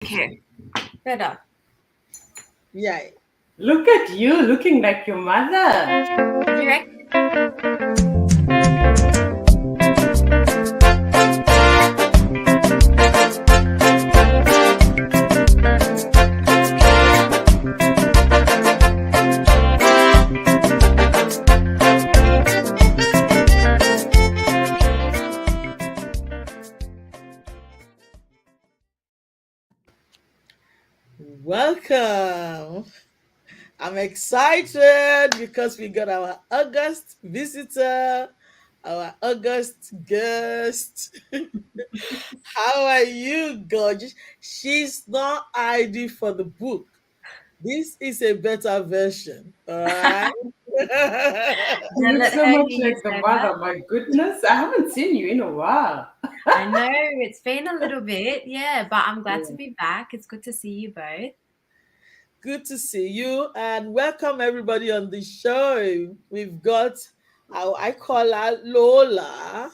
Okay, better. Yeah. Look at you, looking like your mother. You reckon? Welcome. I'm excited because we got our August visitor, our August guest. How are you, gorgeous? She's not ID for the book. This is a better version. All right. You Don't look let so her much hear you like the say that. mother. My goodness, I haven't seen you in a while. I know it's been a little bit, yeah, but I'm glad to Yeah. be back. It's good to see you both. Good to see you and welcome everybody on the show. We've got how I call her Lola.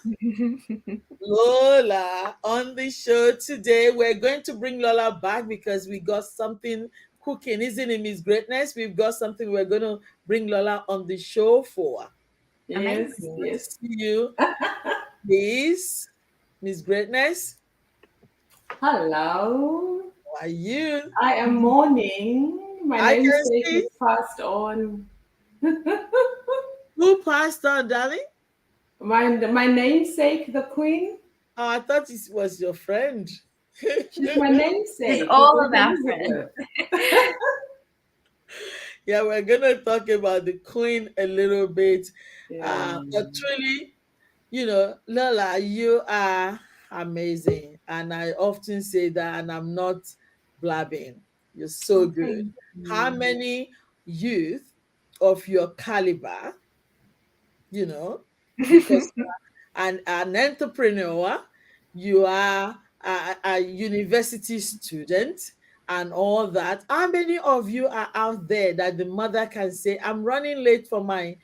Lola on the show today. We're going to bring Lola back because we got something cooking, isn't it, Miss Greatness? We've got something we're going to bring Lola on the show for. Yes, Amazing. Good to yes. see you, please, Miss Greatness. Hello. How are you? I am mourning. My I can namesake see is passed on. who passed on, darling. My namesake, the queen, Oh, I thought it was your friend. she's my It's namesake. It all was of our friends. Elizabeth. Yeah, we're gonna talk about the queen a little bit. Yeah. But truly, Lola, you are amazing. And I often say that, and I'm not blabbing. You're so Oh, good. thank How you. many youth of your caliber, you know, because an entrepreneur, you are a university student and all that. How many of you are out there that the mother can say, I'm running late for my,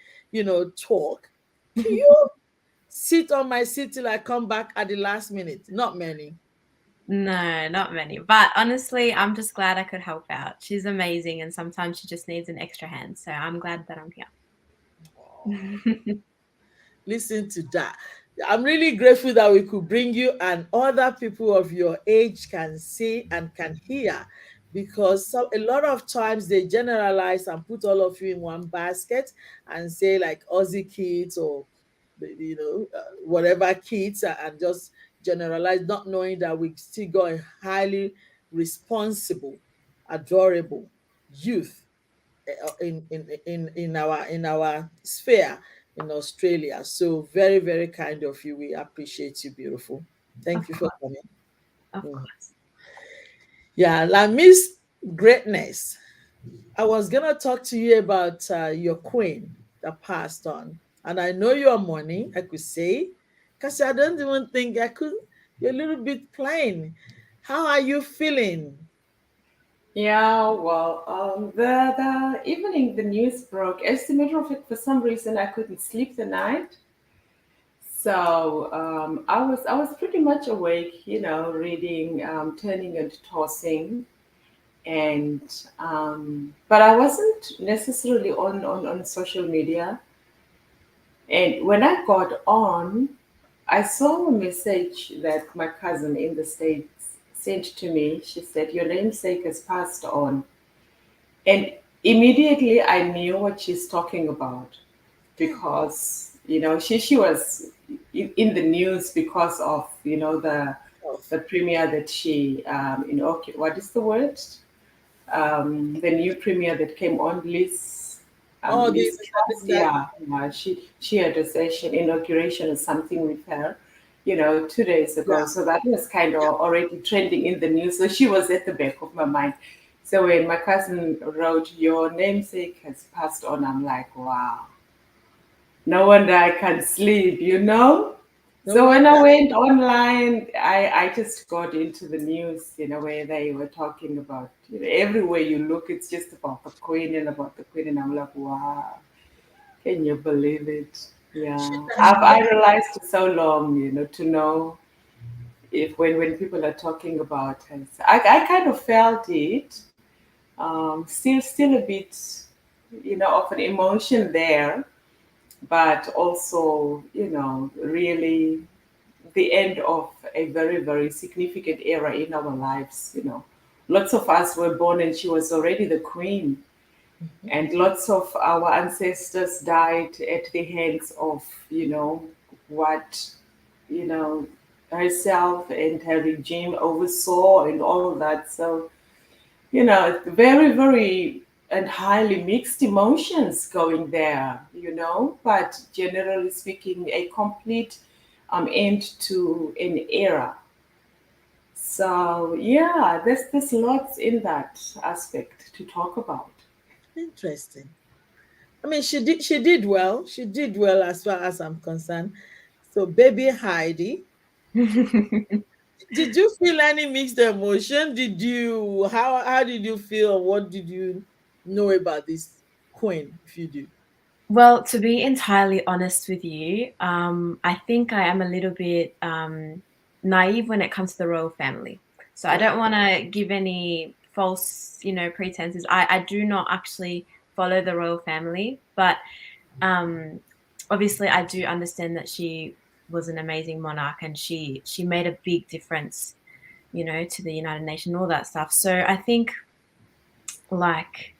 talk? Can you sit on my seat till I come back at the last minute? Not many. No, not many. But honestly, I'm just glad I could help out. She's amazing, and sometimes she just needs an extra hand. So I'm glad that I'm Oh, here. listen to that. I'm really grateful that we could bring you and other people of your age can see and can hear because a lot of times they generalize and put all of you in one basket and say like Aussie kids or whatever kids and just generalize, not knowing that we still got a highly responsible, adorable youth in our sphere in Australia. So very, very kind of you. We appreciate you, beautiful. Thank Of you for course, coming. of Mhm. course. Yeah, La Miss Greatness. I was gonna talk to you about your queen that passed on, and I know you're mourning. I could say, because I don't even think I could. You're a little bit plain. How are you feeling? Yeah, well, the evening the news broke. As a matter of fact, for some reason I couldn't sleep the night, so I was pretty much awake, reading, turning and tossing, and but I wasn't necessarily on social media. And when I got on, I saw a message that my cousin in the States sent to me. She said, "Your namesake has passed on." And immediately I knew what she's talking about because, she was in the news because of, the premiere that she, okay, what is the word? The new premiere that came on, Oh, Liz Truss, that yeah, she had a session inauguration or something with her, 2 days yeah, ago. So that was kind of already trending in the news. So she was at the back of my mind. So when my cousin wrote, "Your namesake has passed on," I'm like, wow, no wonder I can't sleep. no So when I wonder. went online, I just got into the news, where they were talking about, everywhere you look, it's just about the queen and about the queen. And I'm like, wow, can you believe it? She Yeah. has I've idolized her so long, to know, if when people are talking about her. So I kind of felt it. Still a bit, of an emotion there, but also, really the end of a very, very significant era in our lives. Lots of us were born and she was already the queen, Mhm. and lots of our ancestors died at the hands of, what, you know, herself and her regime oversaw and all of that. So, very, very and highly mixed emotions going there, but generally speaking, a complete end to an era. So yeah, there's lots in that aspect to talk about. Interesting. I mean, she did well. She did well as far as I'm concerned. So, baby Heidi, did you feel any mixed emotion? Did you how did you feel? What did you know about this queen, if you do? Well, to be entirely honest with you, I think I am a little bit naive when it comes to the royal family. So I Right. don't want to give any false, pretenses. I do not actually follow the royal family, but um, obviously I do understand that she was an amazing monarch and she made a big difference, to the United Nations, all that stuff. So I think like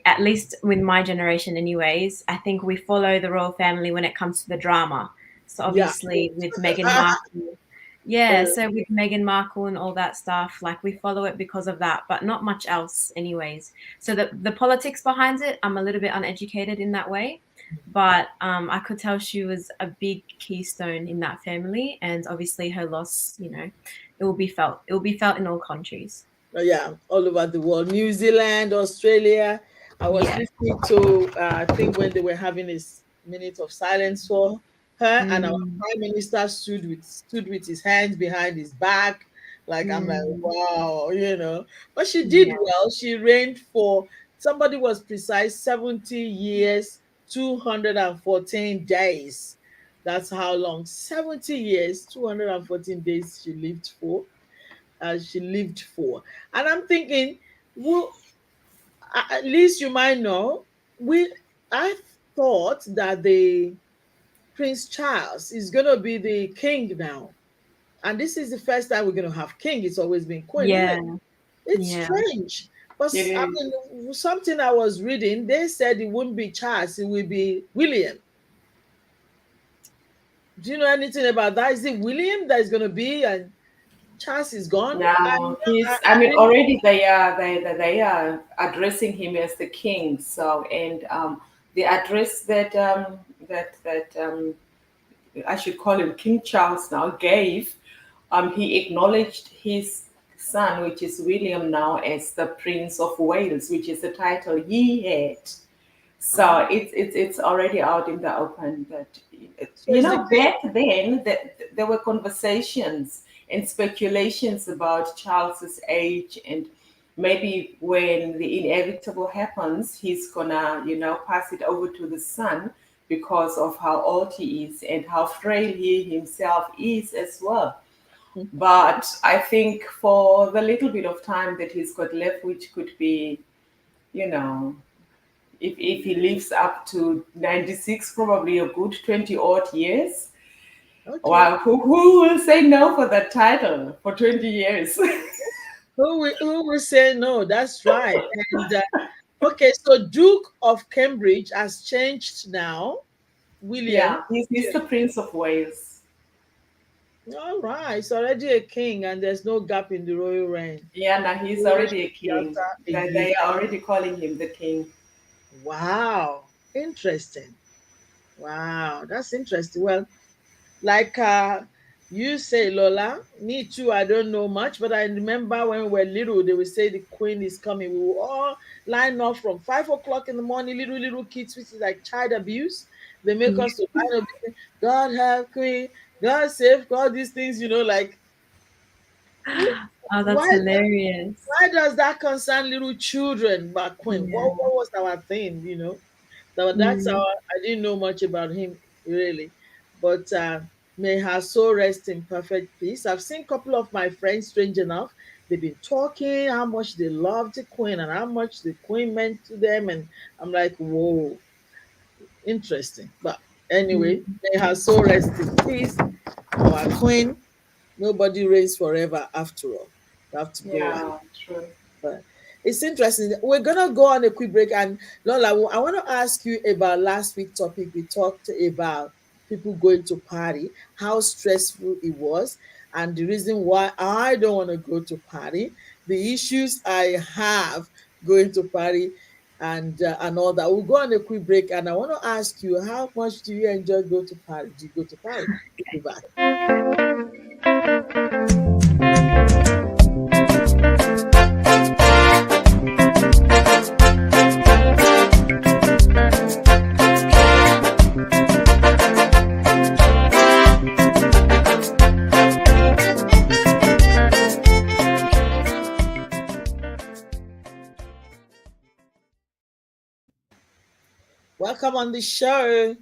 at least with my generation anyways, I think we follow the royal family when it comes to the drama. So Yeah. obviously with Meghan Markle, yeah, so with Meghan Markle and all that stuff, like we follow it because of that, but not much else anyways. So the politics behind it, I'm a little bit uneducated in that way. But I could tell she was a big keystone in that family, and obviously her loss, it will be felt. It will be felt in all countries. Yeah, all over the world, New Zealand, Australia. I was Yeah. listening to, I think when they were having this minute of silence for her, and our Mm, prime minister stood with his hands behind his back. Like, I'm like, mm, wow, But she did yeah. well. She reigned for, somebody was precise, 70 years, 214 days. That's how long. 70 years, 214 days she lived for. And I'm thinking, well, at least you might know, I thought that the Prince Charles is gonna be the king now. And this is the first time we're gonna have king. It's always been queen, isn't Yeah, it? It's yeah. strange. But It I is. mean, something I was reading, they said it wouldn't be Charles, it will be William. Do you know anything about that? Is it William that is gonna be, and Charles is gone? Now I, he's. I I mean, didn't. already they are addressing him as the king. So, and the address that I should call him King Charles now gave, he acknowledged his son, which is William now, as the Prince of Wales, which is the title he had. So it's already out in the open that, So it's the king. back then that there were conversations and speculations about Charles's age, and maybe when the inevitable happens, he's gonna, pass it over to the son because of how old he is and how frail he himself is as well. But I think for the little bit of time that he's got left, which could be, you know, if he lives up to 96, probably a good 20 odd years. Okay. Wow, who will say no for that title for 20 years? Who will say no? That's right. And okay, so Duke of Cambridge has changed now. William. Yeah, he's the Prince of Wales. All right, it's already a king, and there's no gap in the royal reign. Yeah, now he's It already a should be king. after a year. They are already calling him the king. Wow, interesting. Wow, that's interesting. Well, like you say, Lola, me too, I don't know much, but I remember when we were little, they would say the queen is coming. We will all line up from 5 o'clock in the morning, little kids, which is like child abuse. They make us to line up, God have queen, God save, God, these things, like who, Oh, that's why hilarious. why does that concern little children, but queen? What, Yeah. what was our thing? So that's how Mm. I didn't know much about him really. But May her soul rest in perfect peace. I've seen a couple of my friends, strange enough, they've been talking how much they loved the queen and how much the queen meant to them. And I'm like, whoa, interesting. But anyway, Mm. may her soul rest in peace. Our queen, nobody reigns forever after all. You have to go and Yeah, true. but it's interesting. We're gonna go on a quick break, and Lola, I want to ask you about last week's topic. We talked about people going to party, how stressful it was, and the reason why I don't want to go to party, the issues I have going to party, and all that. We'll go on a quick break, and I want to ask you, how much do you enjoy go to party? Do you go to party? We'll be back. Welcome on the show.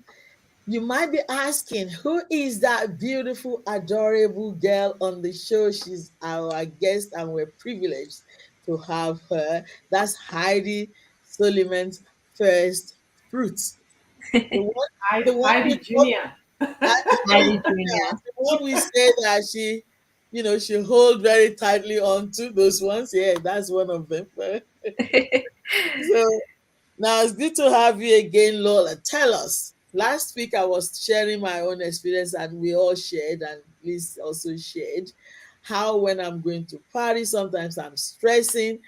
You might be asking, who is that beautiful, adorable girl on the show? She's our guest, and we're privileged to have her. That's Heidi Suleiman's first fruits. The one, the one we Heidi talk, Junior. Heidi, Heidi Jr. the one we say that she hold very tightly on to those ones. Yeah, that's one of them. So now it's good to have you again, Lola. Tell us. Last week I was sharing my own experience, and we all shared, and Liz also shared how when I'm going to party, sometimes I'm stressing.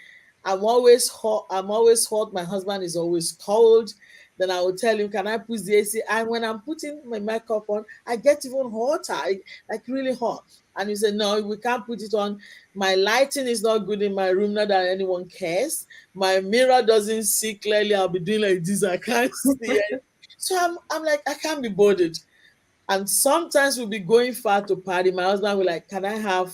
I'm always hot. I'm always hot. My husband is always cold. Then I will tell him, "Can I put the AC?" And when I'm putting my makeup on, I get even hotter, like really hot. And he said, "No, we can't put it on. My lighting is not good in my room. Not that anyone cares. My mirror doesn't see clearly. I'll be doing like this. I can't see it." So I'm like, I can't be bothered. And sometimes we'll be going far to party. My husband will like, "Can I have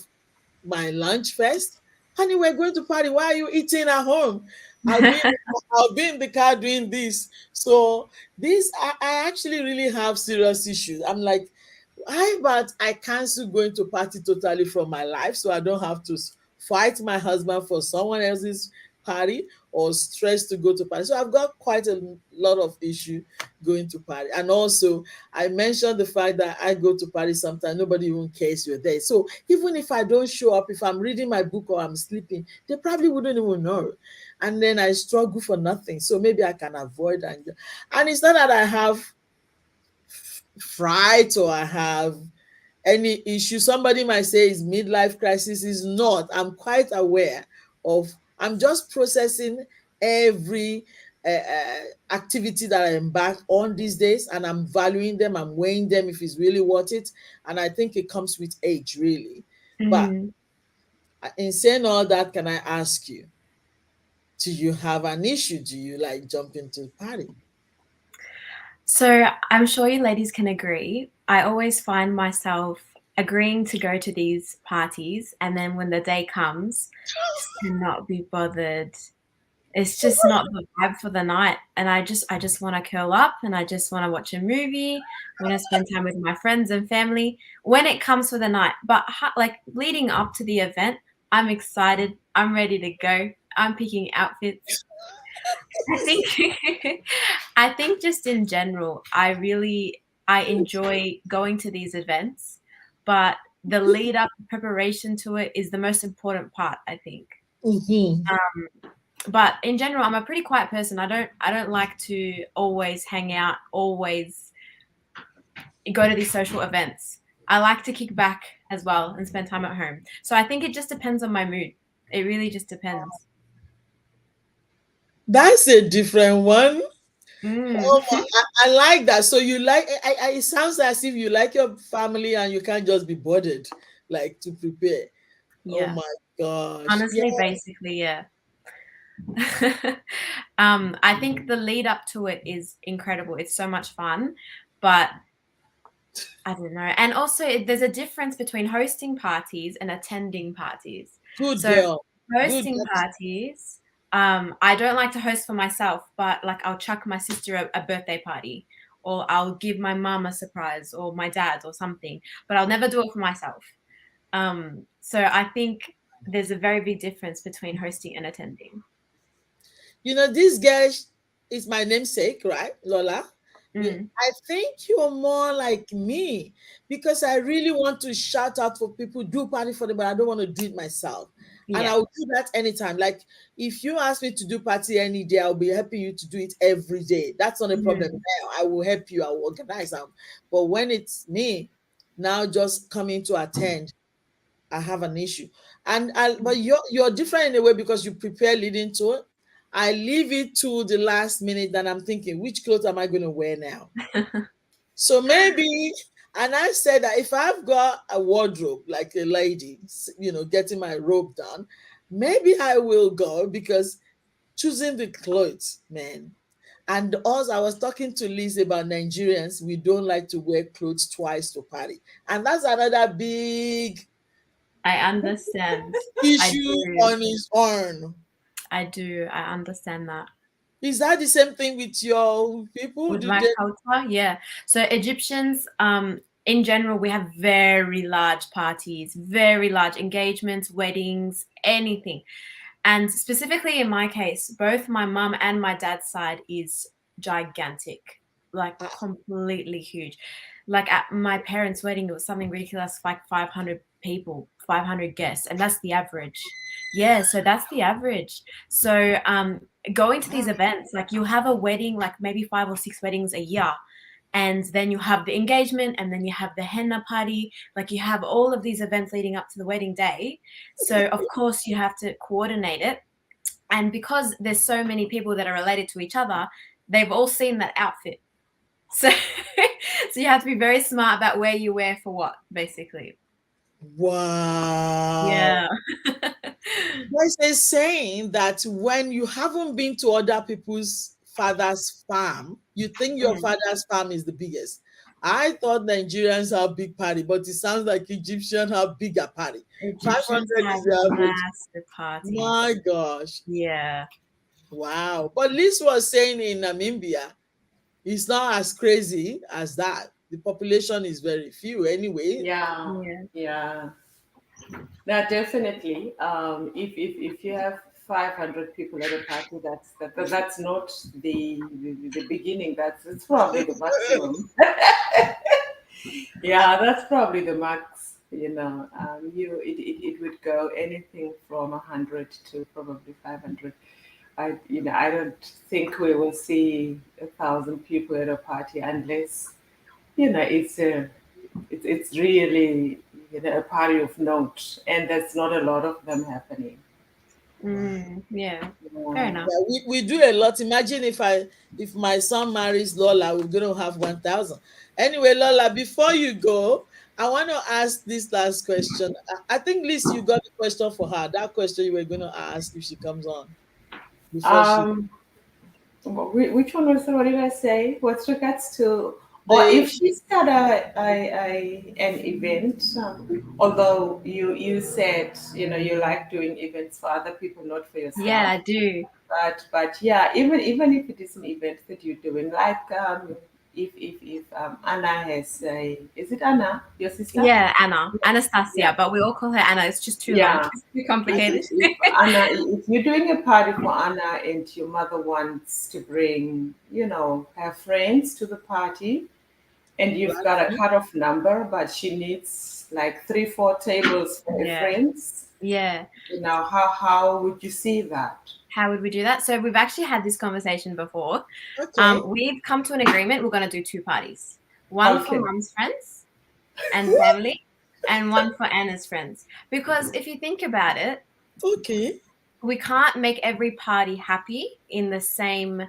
my lunch first?" Honey, we're going to party. Why are you eating at home? I'll be in the car doing this. So this I actually really have serious issues. I'm like, how about I cancel going to party totally from my life so I don't have to fight my husband for someone else's party or stress to go to party. So I've got quite a lot of issue going to party. And also I mentioned the fact that I go to party sometimes, nobody even cares you're there. So even if I don't show up, if I'm reading my book or I'm sleeping, they probably wouldn't even know. And then I struggle for nothing. So maybe I can avoid and it's not that I have fright or I have any issue. Somebody might say is midlife crisis. Is not. I'm quite aware of. I'm just processing every activity that I embark on these days, and I'm valuing them. I'm weighing them if it's really worth it, and I think it comes with age, really. But Mm. in saying all that, can I ask you? Do you have an issue? Do you like jump into the party? So I'm sure you ladies can agree. I always find myself agreeing to go to these parties, and then when the day comes, just cannot be bothered. It's just not the vibe for the night, and I just want to curl up, and I just want to watch a movie. I want to spend time with my friends and family when it comes for the night. But like leading up to the event, I'm excited. I'm ready to go. I'm picking outfits. I think I think just in general, I enjoy going to these events, but the lead up preparation to it is the most important part, I think. Mhm. But in general, I'm a pretty quiet person. I don't like to always hang out, always go to these social events. I like to kick back as well and spend time at home. So I think it just depends on my mood. It really just depends. That's a different one. Mm. Oh, I like that. So you like it sounds as if you like your family and you can't just be bothered, like to prepare. Oh Yeah. my gosh. Yeah. Honestly, basically, yeah. I think the lead up to it is incredible. It's so much fun, but I don't know. And also, there's a difference between hosting parties and attending parties. Good So, girl. Good. hosting parties, I don't like to host for myself, but like I'll chuck my sister a birthday party or I'll give my mum a surprise or my dad or something, but I'll never do it for myself. So I think there's a very big difference between hosting and attending. This girl is my namesake, right, Lola? Mm, I think you're more like me because I really want to shout out for people, do party for them, but I don't want to do it myself. And yeah. I'll do that anytime. Like if you ask me to do party any day, I'll be helping you to do it every day. That's not a problem. Mm. Now I will help you, I will organize them. But when it's me now just coming to attend, I have an issue. But you're different in a way because you prepare leading to it. I leave it to the last minute that I'm thinking, which clothes am I going to wear now? So maybe, and I said that if I've got a wardrobe like a lady, getting my robe done, maybe I will go because choosing the clothes, man. And also, I was talking to Liz about Nigerians. We don't like to wear clothes twice to party. And that's another big I understand. I issue do. on its own. I do. I understand that. Is that the same thing with your people? With Do my they? culture, yeah. So Egyptians, in general, we have very large parties, very large engagements, weddings, anything. And specifically in my case, both my mum and my dad's side is gigantic, like Ah, completely huge. Like at my parents' wedding, it was something ridiculous, like 500 people, 500 guests, and that's the average. Yeah, so that's the average. So going to these ah, events, like you have a wedding, like maybe 5 or 6 weddings a year, and then you have the engagement, and then you have the henna party, like you have all of these events leading up to the wedding day. So of course you have to coordinate it, and because there's so many people that are related to each other, they've all seen that outfit. So so you have to be very smart about where you wear for what, basically. wow. Yeah. There's a saying that when you haven't been to other people's father's farm, you think your Mm. father's farm is the biggest. I thought Nigerians have big party, but it sounds like Egyptians have bigger party. Egyptians 500 have is the average. massive My parties. gosh. Yeah. Wow. But Liz was saying in Namibia, it's not as crazy as that. The population is very few anyway. Yeah, Yeah. yeah. Now, definitely. If you have 500 people at a party, that's not the beginning. It's probably the maximum. Yeah, that's probably the max. It would go anything from 100 to probably 500. I don't think we will see 1,000 people at a party unless it's really a party of note, and there's not a lot of them happening. Yeah. Fair Yeah. enough. Yeah, we do a lot. Imagine if my son marries Lola, we're gonna have 1,000. Anyway, Lola, before you go, I want to ask this last question. I think Liz, you got a question for her. That question you were gonna ask if she comes on before she Um, which one was what did I say? With regards to, or if the she start an event, although you said you like doing events for other people, not for Yeah, yourself. I do. But yeah, even if it is an event that you're doing, like if Anna has a, is it Anna, your sister? Yeah, Anna. Yeah. Anastasia, but we all call her Anna. It's just too long. Yeah. It's too complicated. If Anna, if you're doing a party for Anna and your mother wants to bring, her friends to the party, and you've got a platform? cutoff number, but she needs like 3, 4 tables for her Yeah. friends. Yeah. How would you see that? How would we do that? So we've actually had this conversation before. Okay. We've come to an agreement. We're going to do 2 parties. One for Okay. mum's friends and family, and one for Anna's friends. Because if you think about it, Okay. we can't make every party happy in the same.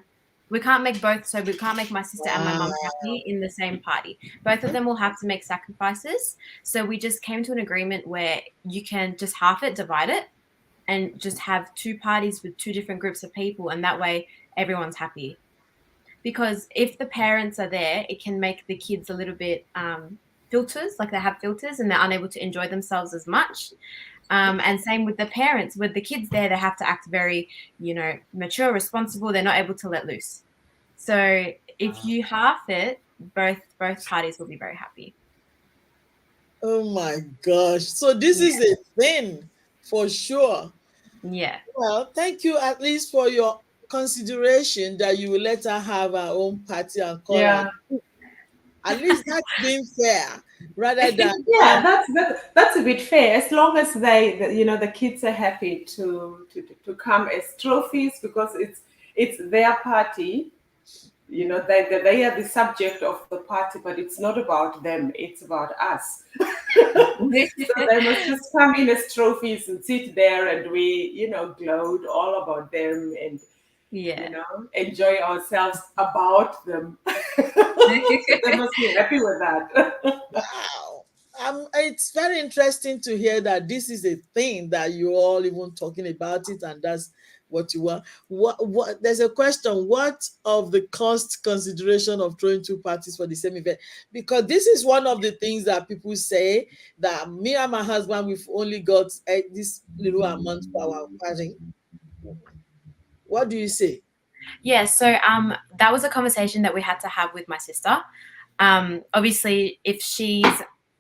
We can't make both. So we can't make my sister and my mum Wow. happy in the same party. Both of them will have to make sacrifices. So we just came to an agreement where you can just half it, divide it, and just have 2 parties with 2 different groups of people, and that way everyone's happy. Because if the parents are there, it can make the kids a little bit filters, like they have filters and they're unable to enjoy themselves as much. And same with the parents. With the kids there, they have to act very, mature, responsible. They're not able to let loose. So if you half it, both parties will be very happy. Oh my gosh. So this is Yeah. a thing for sure. Yeah. Well, thank you at least for your consideration that you will let her have her own party and call her. Yeah. At least that's being fair rather than Yeah, that's a bit fair. As long as the kids are happy to come as trophies because it's their party. They are the subject of the party, but it's not about them. It's about us. So they must just come in as trophies and sit there, and we, gloat all about them and Yeah. enjoy ourselves about them. So they must be happy with that. wow. It's very interesting to hear that this is a thing that you're all even talking about it, and that's what you want. What? There's a question. What of the cost consideration of throwing two parties for the same event? Because this is one of the things that people say that me and my husband we've only got this little amount for our party. What do you say? Yeah, so that was a conversation that we had to have with my sister. Obviously, if she's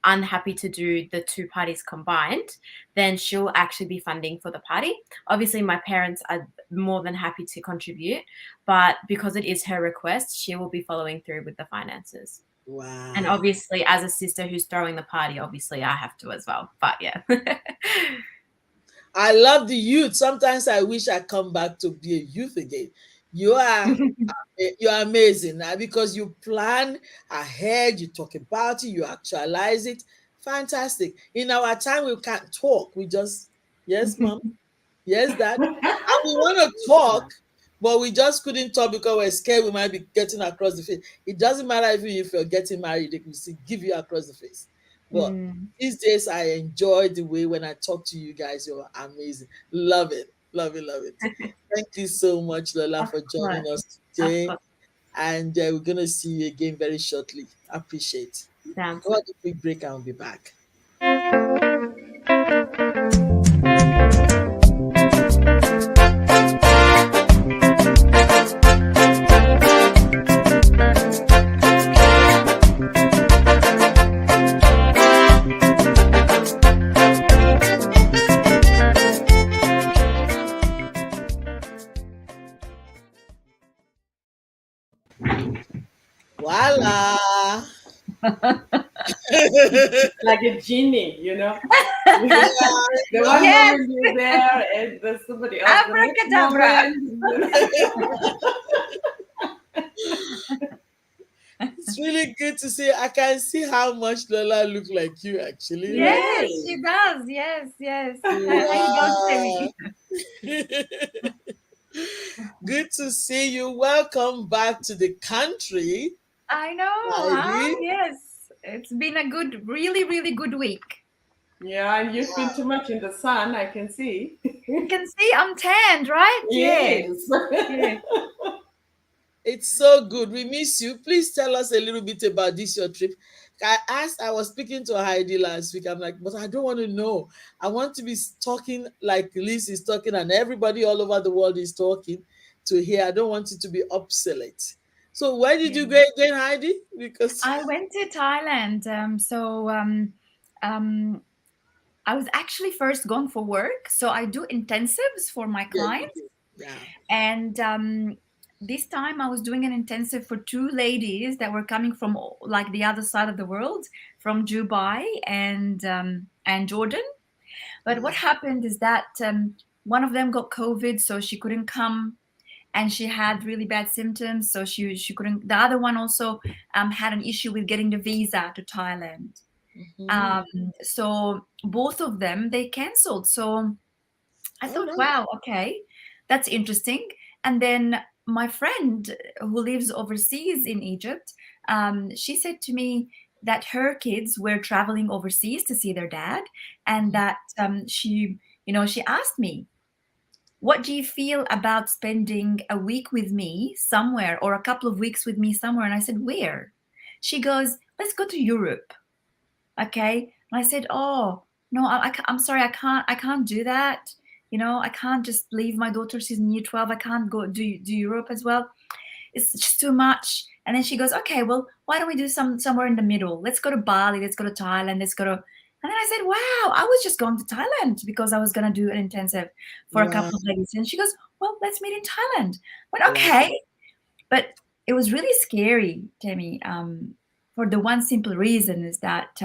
unhappy to do the two parties combined, then she'll actually be funding for the party. Obviously, my parents are more than happy to contribute, but because it is her request, she will be following through with the finances. And Wow. obviously, as a sister who's throwing the party, obviously I have to as well. But yeah. I love the youth. Sometimes I wish I come back to be a youth again. You are you're amazing because you plan ahead, you talk about it, you actualize it. Fantastic. In our time, we can't talk. We just, yes, mom, yes, dad. And we want to talk, but we just couldn't talk because we're scared we might be getting across the face. It doesn't matter even if you're getting married, they can still give you across the face. But Mm, these days, I enjoy the way when I talk to you guys, you're amazing. Love it. Love it. Love it. Thank you so much, Lola, of for joining course. us Of today. course. And we're going to see you again very shortly. Appreciate. Sounds Go on good. a quick break and we'll be back. Voila. Like a genie. The one Yes, moment you're there, and there's somebody else the next abracadabra. moment. It's really good to see. I can see how much Lola look like you actually, right? Yes, Yes. she does. Yes, yes. How you go, Wow. Temi? Good to see you. Welcome back to the country, I know, huh? Heidi. Yes. It's been a good, really, really good week. Yeah, and you've been too much in the sun, I can see. You can see I'm tanned, right? Yes. Yes. Yeah. It's so good. We miss you. Please tell us a little bit about this your trip. I was speaking to Heidi last week. I'm like, but I don't want to know. I want to be talking like Liz is talking and everybody all over the world is talking to hear. I don't want it to be obsolete. So where did you Yeah. go again, Heidi? Because I went to Thailand. Um, I was actually first gone for work. So I do intensives for my yeah, you clients. did. Yeah. And this time I was doing an intensive for two ladies that were coming from like the other side of the world, from Dubai and Jordan. But what Wow. happened is that one of them got COVID, so she couldn't come, and she had really bad symptoms, so she couldn't. The other one also had an issue with getting the visa to Thailand. Mhm. Um, so both of them they cancelled. So I All thought, right. wow, okay, that's interesting. And then my friend who lives overseas in Egypt, she said to me that her kids were traveling overseas to see their dad, and that she asked me, "What do you feel about spending a week with me somewhere, or a couple of weeks with me somewhere?" And I said, "Where?" She goes, "Let's go to Europe." Okay. And I said, "Oh, no, I'm sorry, I can't do that. I can't just leave my daughter. She's in year 12. I can't go do Europe as well." it's just too much. And then she goes, okay, well, why don't we do somewhere in the middle? Let's go to Bali, let's go to Thailand, let's go to. And then I said, wow, I was just going to Thailand because I was going to do an intensive for a Wow. couple of days. And she goes, well, let's meet in Thailand. But Wow. okay. But it was really scary, Temi, for the one simple reason is that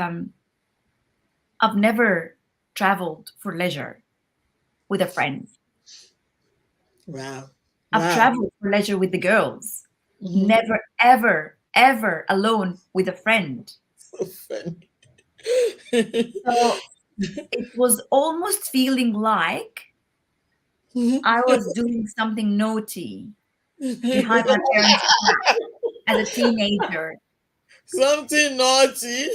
I've never traveled for leisure with a friend. Wow. I've Wow. traveled for leisure with the girls. Mhm. Never, ever, ever alone with a friend. So funny. So it was almost feeling like I was doing something naughty behind my parents' back as a teenager. Something naughty.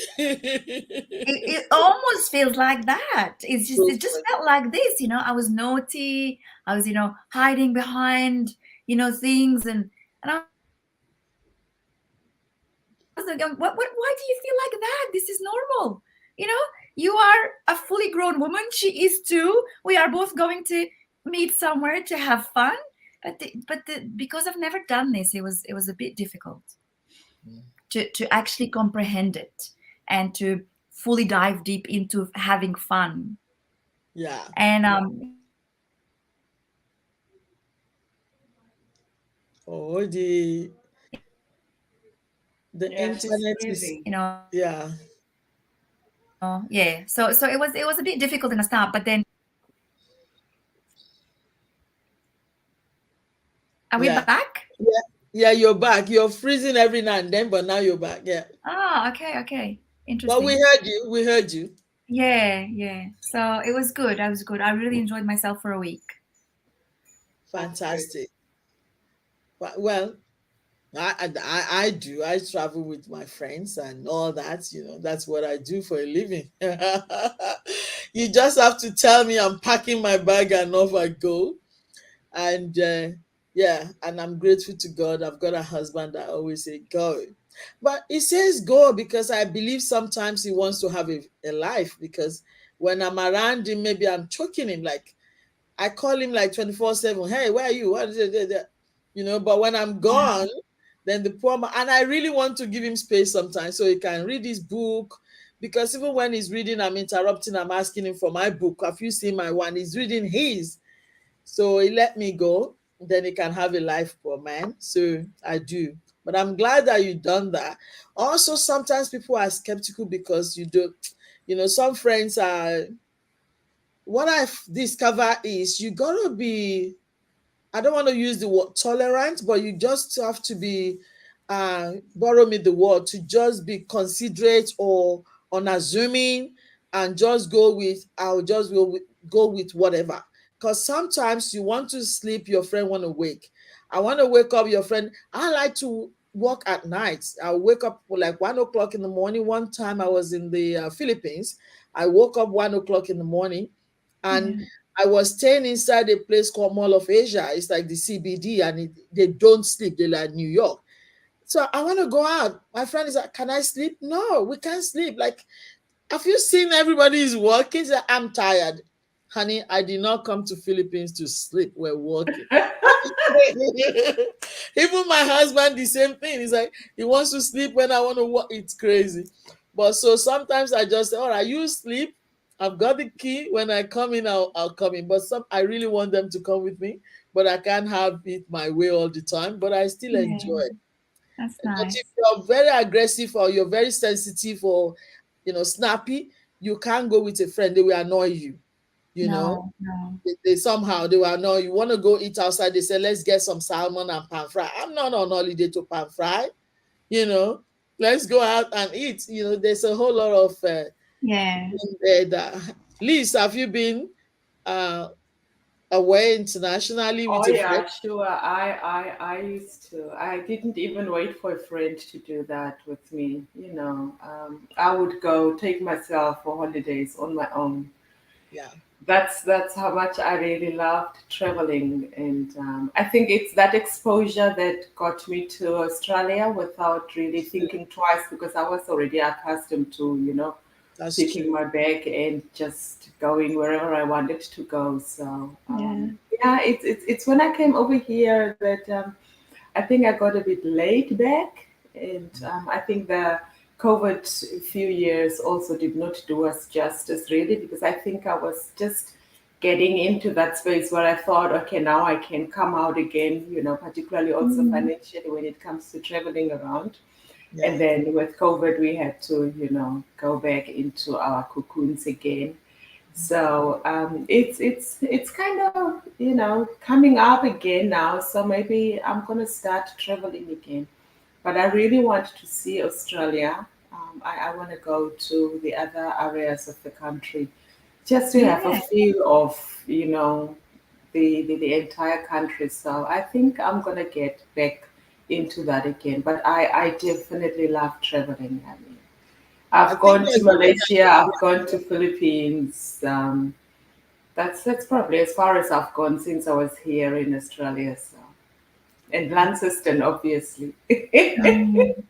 It almost feels like that. So It just funny. felt like this, I was naughty. I was, hiding behind, things, and I was like, why do you feel like that? This is normal. You know, you are a fully grown woman. She is too. We are both going to meet somewhere to have fun. Because I've never done this, it was a bit difficult to actually comprehend it and to fully dive deep into having fun. Yeah. And Oh, the Yeah, she's internet is, freezing. yeah. yeah. So it was a bit difficult in the start, but then are we Yeah. back? Yeah. Yeah, you're back. You're freezing every now and then, but now you're back. Yeah. Okay. But we Interesting. heard you. We heard you. Yeah. So it was good. I was good. I really enjoyed myself for a week. That's good. Fantastic. Well, I do. I travel with my friends and all that. That's what I do for a living. You just have to tell me I'm packing my bag and off I go. And yeah, and I'm grateful to God. I've got a husband that always say go. But he says go because I believe sometimes he wants to have a life because when I'm around him, maybe I'm choking him like I call him like 24/7. Hey, where are you? What is it? But when I'm Yeah. gone, then the poor man, and I really want to give him space sometimes so he can read his book. Because even when he's reading, I'm interrupting, I'm asking him for my book. Have you seen my one? He's reading his. So he let me go. Then he can have a life, poor man. So I do. But I'm glad that you've done that. Also, sometimes people are skeptical because you don't, some friends are what I've discovered is you gotta be, I don't want to use the word tolerant, but you just have to be, borrow me the word, to just be considerate or unassuming and just go with, I'll just go with whatever. Because sometimes you want to sleep, your friend want to wake. I want to wake up your friend. I like to work at night. I wake up like 1 o'clock in the morning. One time I was in the Philippines. I woke up 1 o'clock in the morning and Yeah. I was staying inside a place called Mall of Asia. It's like the CBD, and they don't sleep. They're like New York. So I want to go out. My friend is like, "Can I sleep?" No, we can't sleep. Like, have you seen everybody is working? So I'm tired, honey. I did not come to Philippines to sleep. We're working. Even my husband, the same thing. He's like, he wants to sleep when I want to work. It's crazy. But so sometimes I just say, all right, you sleep. I've got the key. When I come in, I'll come in. But I really want them to come with me. But I can't have it my way all the time. But I still Yeah. enjoy it. That's But if nice. you're very aggressive or you're very sensitive or snappy, you can't go with a friend. They will annoy you. You know, No. they somehow they will know you want to go eat outside. They say, let's get some salmon and pan fry. I'm not on holiday to pan fry. You know, let's go out and eat. There's a whole lot of Yeah. thing there that. Liz, have you been uh, away internationally Oh with a friend? yeah, sure. I used to. I didn't even wait for a friend to do that with me. I would go take myself for holidays on my own. Yeah. That's how much I really loved traveling, and I think it's that exposure that got me to Australia without really thinking twice because I was already accustomed to That's picking true. my bag and just going wherever I wanted to go. So Yeah. yeah, it's when I came over here that I think I got a bit laid back, and I think the COVID few years also did not do us justice, really, because I think I was just getting into that space where I thought, okay, now I can come out again, particularly also Mm. financially when it comes to traveling around. Yeah. And then with COVID, we had to, go back into our cocoons again. So it's kind of coming up again now. So maybe I'm gonna start traveling again. But I really want to see Australia. I want to go to the other areas of the country just to have a Yeah. feel of the entire country. So I think I'm gonna get back into that again. But I definitely love traveling. I mean, I I've think gone to there's one Malaysia. I've gone to Philippines. That's probably as far as I've gone since I was here in Australia. So, and Launceston, obviously. Mm.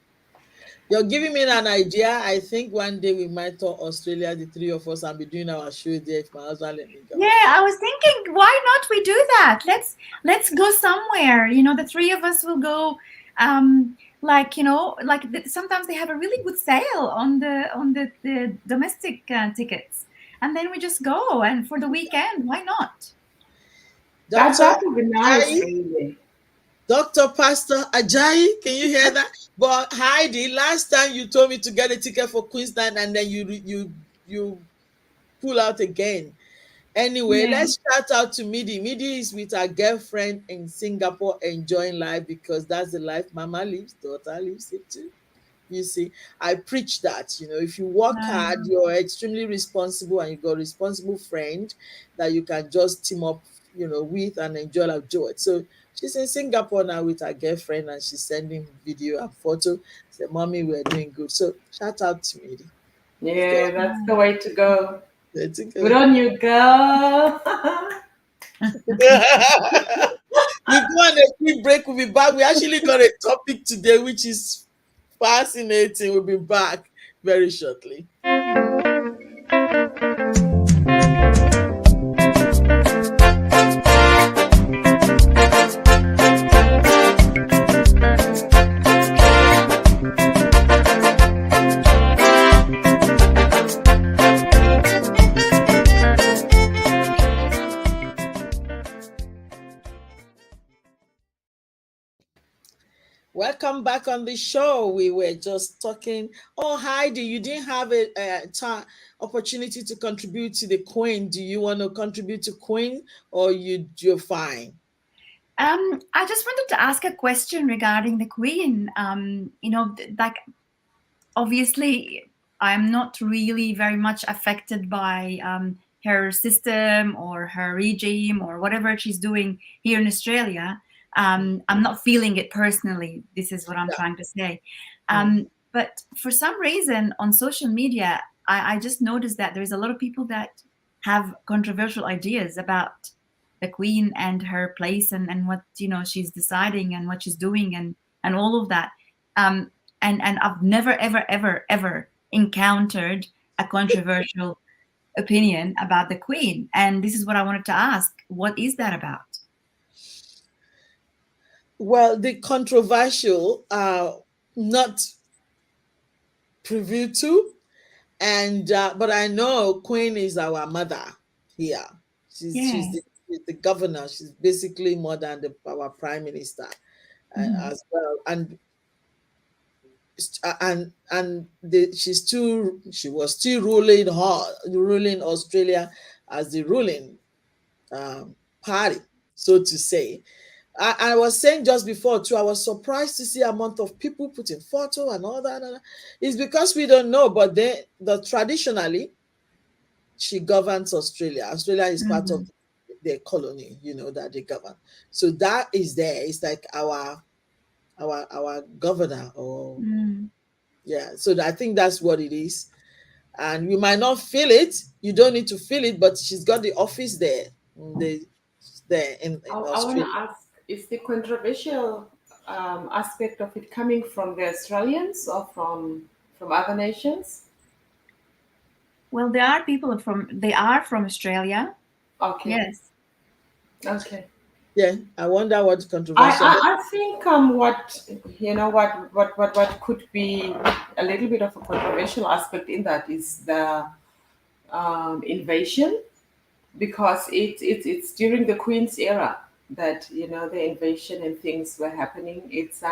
You're giving me an idea. I think one day we might talk Australia, the three of us, and be doing our show there if my husband let me go. Yeah, I was thinking, why not we do that? Let's go somewhere. The three of us will go. Like sometimes they have a really good sale on the domestic tickets, and then we just go and for the weekend. Why not? Doctor That would be nice, Ajayi, really. Doctor Pastor Ajayi, can you hear that? But Heidi, last time you told me to get a ticket for Queensland, and then you pull out again. Anyway, Yeah. let's shout out to Midi. Midi is with her girlfriend in Singapore enjoying life because that's the life mama lives, daughter lives it too. You see, I preach that, if you work hard, you're extremely responsible and you got a responsible friend that you can just team up, with and enjoy like joy. So she's in Singapore now with her girlfriend and she's sending video and photo. Say, Mommy, we're doing good. So shout out to Midi. Let's go. Yeah, that's the way to go. Let's Good go. on you, girl. We go on a quick break. We'll be back. We actually got a topic today, which is fascinating. We'll be back very shortly. Welcome back on the show. We were just talking. Oh, Heidi, you didn't have opportunity to contribute to the Queen. Do you want to contribute to Queen, or you're fine? I just wanted to ask a question regarding the Queen. Like obviously, I'm not really very much affected by her system or her regime or whatever she's doing here in Australia. I'm not feeling it personally. This is what I'm trying to say. Mm. But for some reason on social media, I just noticed that there's a lot of people that have controversial ideas about the Queen and her place and what she's deciding and what she's doing and all of that. And I've never ever encountered a controversial opinion about the Queen. And this is what I wanted to ask. What is that about? Well, the controversial not privy to, and but I know Queen is our mother here. She's the governor. She's basically more than our prime minister Mhm. as well, and she was still ruling Australia as the ruling party, so to say. I was saying just before too, I was surprised to see amount of people putting photo and all that. It's because we don't know, but the traditionally she governs Australia. Australia is part of Mhm. their colony, that they govern. So that is there. It's like our governor, or Mm. yeah. So I think that's what it is. And you might not feel it. You don't need to feel it, but she's got the office there. There in I want to Australia. ask, is the controversial aspect of it coming from the Australians or from other nations? Well, they are from Australia. Okay, Yes. okay. Yeah, I wonder what I, controversial. I, I think think what what could be a little bit of a controversial aspect in that is the invasion, because it's during the Queen's era that the invasion and things were happening. It's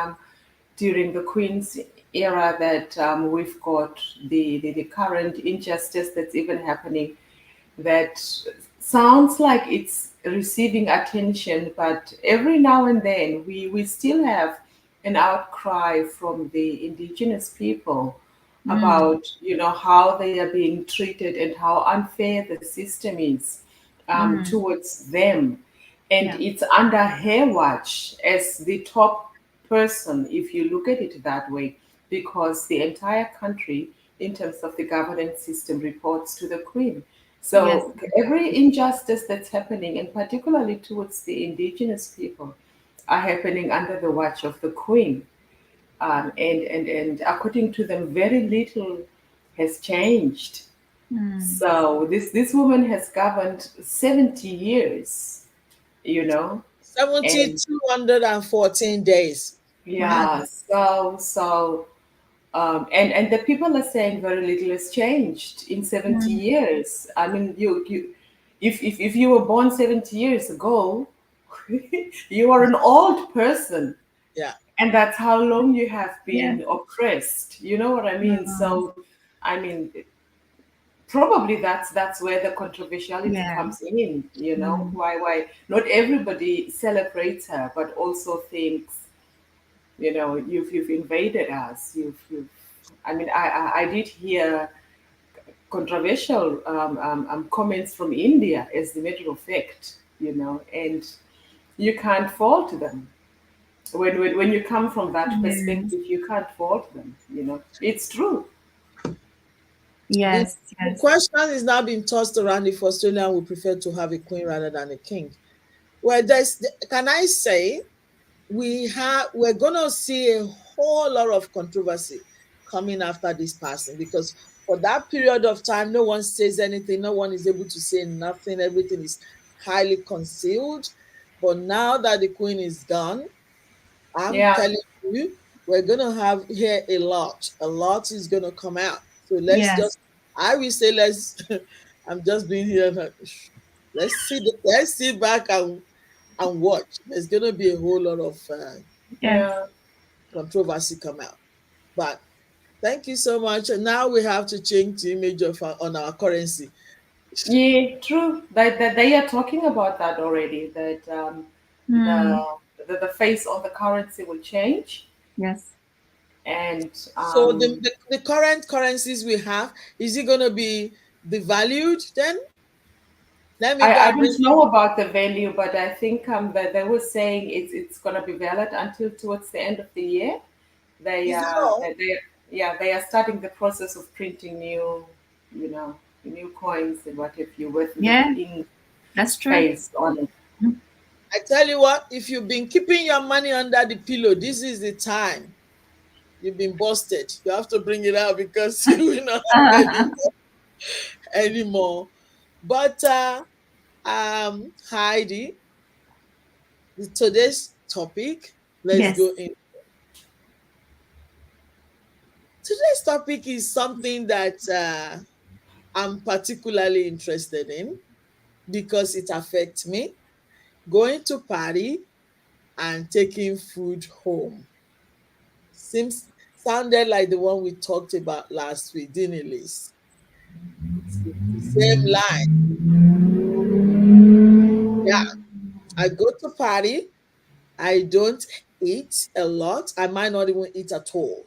during the Queen's era that we've got the current injustice that's even happening, that sounds like it's receiving attention, but every now and then we still have an outcry from the indigenous people Mm. about how they are being treated and how unfair the system is Mm. towards them. And Yeah. it's under her watch as the top person, if you look at it that way, because the entire country, in terms of the governance system, reports to the Queen. Yes. So every injustice that's happening, and particularly towards the indigenous people, are happening under the watch of the Queen. And according to them, very little has changed. Mm. So this woman has governed 70 years, you know, Seventy and 214 days. Wow. yeah, and the people are saying very little has changed in 70 Mm. years. I mean, if you were born 70 years ago, you are an old person, Yeah. and that's how long you have Yes. been oppressed. You know what I mean? Mm. So, I mean, probably that's where the controversiality Yeah. comes in. Mm. Why not everybody celebrates her, but also thinks, you've invaded us. You've. I mean, I did hear controversial comments from India, as a matter of fact, and you can't fault them. When you come from that Yes. perspective, you can't fault them. It's true. The, Yes. the Yes. question is now being tossed around if Australia would prefer to have a queen rather than a king. Well, can I say we're gonna see a whole lot of controversy coming after this passing, because for that period of time no one says anything, no one is able to say nothing, everything is highly concealed. But now that the queen is gone, I'm Yeah, telling you, we're gonna have here a lot is gonna come out. So Yes. I will say let's I'm just being here now. Let's sit back and watch. There's gonna be a whole lot of Yes. yeah. controversy come out. But thank you so much. And now we have to change the image of on our currency. Yeah, true. That they are talking about that already. That Mm. the face of the currency will change, Yes. and So the current currencies we have, is it gonna be devalued then? Let me go I and don't bring. know about the value, but I think that they were saying it's gonna be valid until towards the end of the year. They Is that are all? they are starting the process of printing you know new coins and what have you, with Yeah. ink That's true. face on it. Mm. I tell you what, if you've been keeping your money under the pillow, this is the time. You've been busted. You have to bring it out because you will not have anymore. But Heidi, today's topic, let's Yes. go in. Today's topic is something that I'm particularly interested in because it affects me. Going to party and taking food home. Sounded like the one we talked about last week, didn't it, Liz? It's the same line. Yeah, I go to party. I don't eat a lot. I might not even eat at all,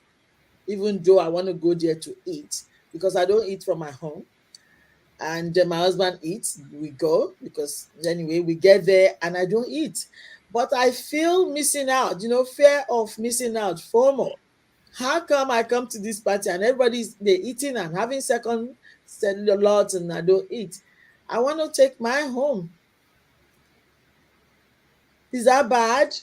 even though I want to go there to eat because I don't eat from my home. And my husband eats. We go because anyway we get there and I don't eat. But I feel missing out. Fear of missing out. FOMO. How come I come to this party and everybody's they eating and having second a lot and I don't eat? I want to take my home. Is that bad?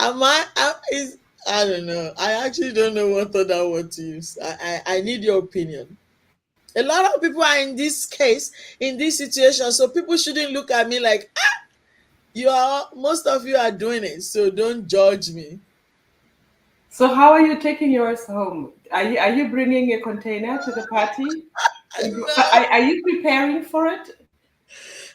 Am I don't know. I actually don't know what other word to use. I need your opinion. A lot of people are in this case, in this situation, so people shouldn't look at me like, You are, most of you are doing it, so don't judge me. So how are you taking yours home? Are you bringing a container to the party? No, Are you preparing for it?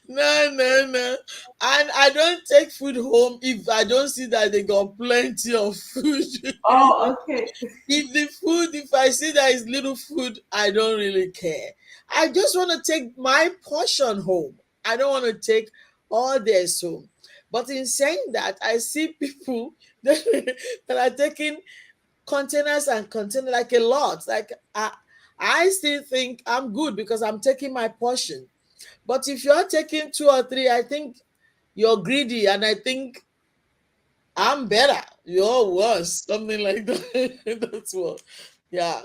no, no, no. And I don't take food home if I don't see that they got plenty of food. Oh, okay. If I see that is little food, I don't really care. I just want to take my portion home. I don't want to take all theirs home. But in saying that, I see people that are taking containers and container like a lot. Like I still think I'm good because I'm taking my portion. But if you're taking two or three, I think you're greedy, and I think I'm better. You're worse. Something like that. That's what. Yeah.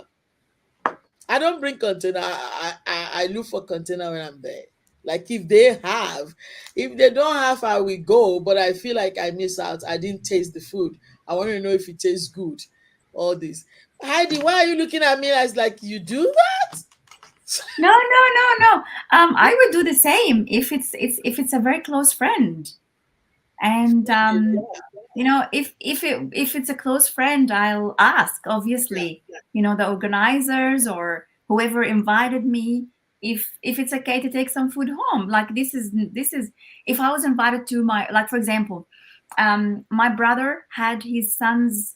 I don't bring container. I look for container when I'm there. Like if they don't have, I will go. But I feel like I miss out. I didn't taste the food. I want to know if it tastes good. All this. Heidi, why are you looking at me as like you do that? No, no, no, no. I would do the same if it's a very close friend. And if it's a close friend, I'll ask, Yeah. obviously, the organizers or whoever invited me, if it's okay to take some food home. Like this is if I was invited to my, like, for example, my brother had his son's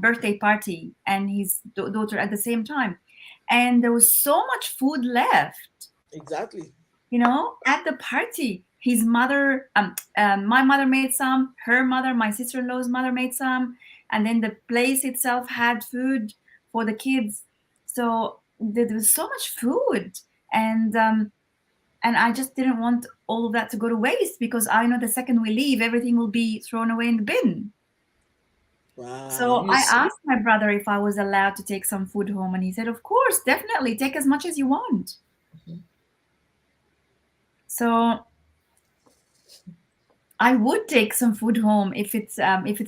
birthday party and his daughter at the same time, and there was so much food left, Exactly. at the party. His mother, my mother made some, her mother, my sister-in-law's mother made some, and then the place itself had food for the kids. So there was so much food, and I just didn't want all of that to go to waste, because I know the second we leave, everything will be thrown away in the bin. Wow. So You I see? asked my brother if I was allowed to take some food home, and he said, "Of course, definitely, take as much as you want." Mhm. So I would take some food home if it's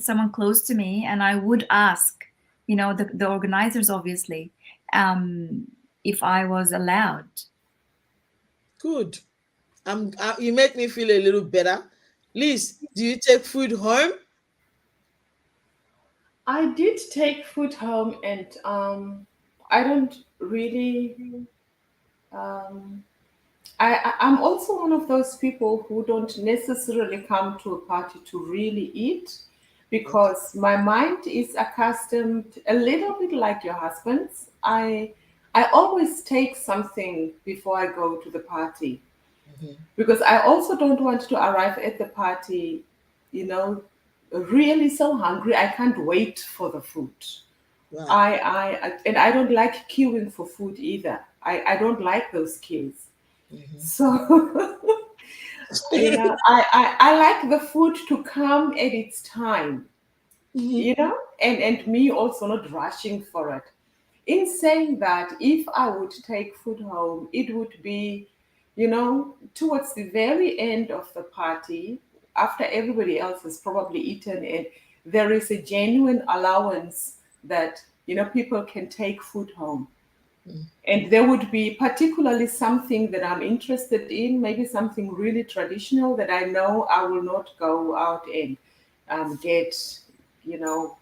someone close to me, and I would ask, the organizers, obviously, if I was allowed. Good. You make me feel a little better. Liz, do you take food home? I did take food home, and I don't really. Um, I'm also one of those people who don't necessarily come to a party to really eat, Okay. because my mind is accustomed a little bit like your husband's. I always take something before I go to the party, Mhm. because I also don't want to arrive at the party, you know, really so hungry I can't wait for the food. Wow. And I don't like queuing for food either. I don't like those queues. Mhm. So I like the food to come at its time, Mhm. and me also not rushing for it. In saying that, if I would take food home, it would be, towards the very end of the party, after everybody else has probably eaten, and there is a genuine allowance that, people can take food home. Mhm. And there would be particularly something that I'm interested in, maybe something really traditional that I know I will not go out and get, you know,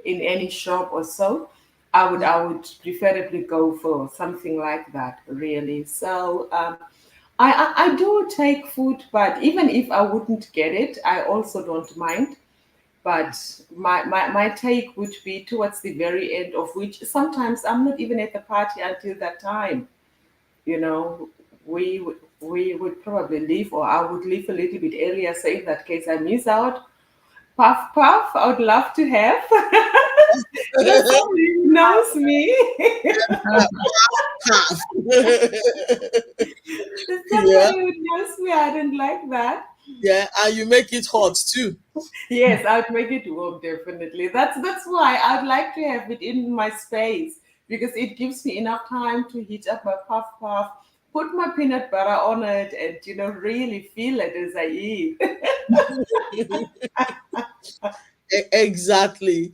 in any shop or so. I would preferably go for something like that, really. So I do take food, but even if I wouldn't get it, I also don't mind. But my take would be towards the very end, of which sometimes I'm not even at the party until that time. You know, we would probably leave, or I would leave a little bit earlier. So in that case, I miss out. Puff puff, I would love to have. Somebody who knows me. Yeah, Somebody who knows me, I don't like that. yeah, and you make it hot too. Yes, I'd make it work, definitely. That's why I'd like to have it in my space, because it gives me enough time to heat up my puff puff, put my peanut butter on it, and really feel it as I eat. Exactly.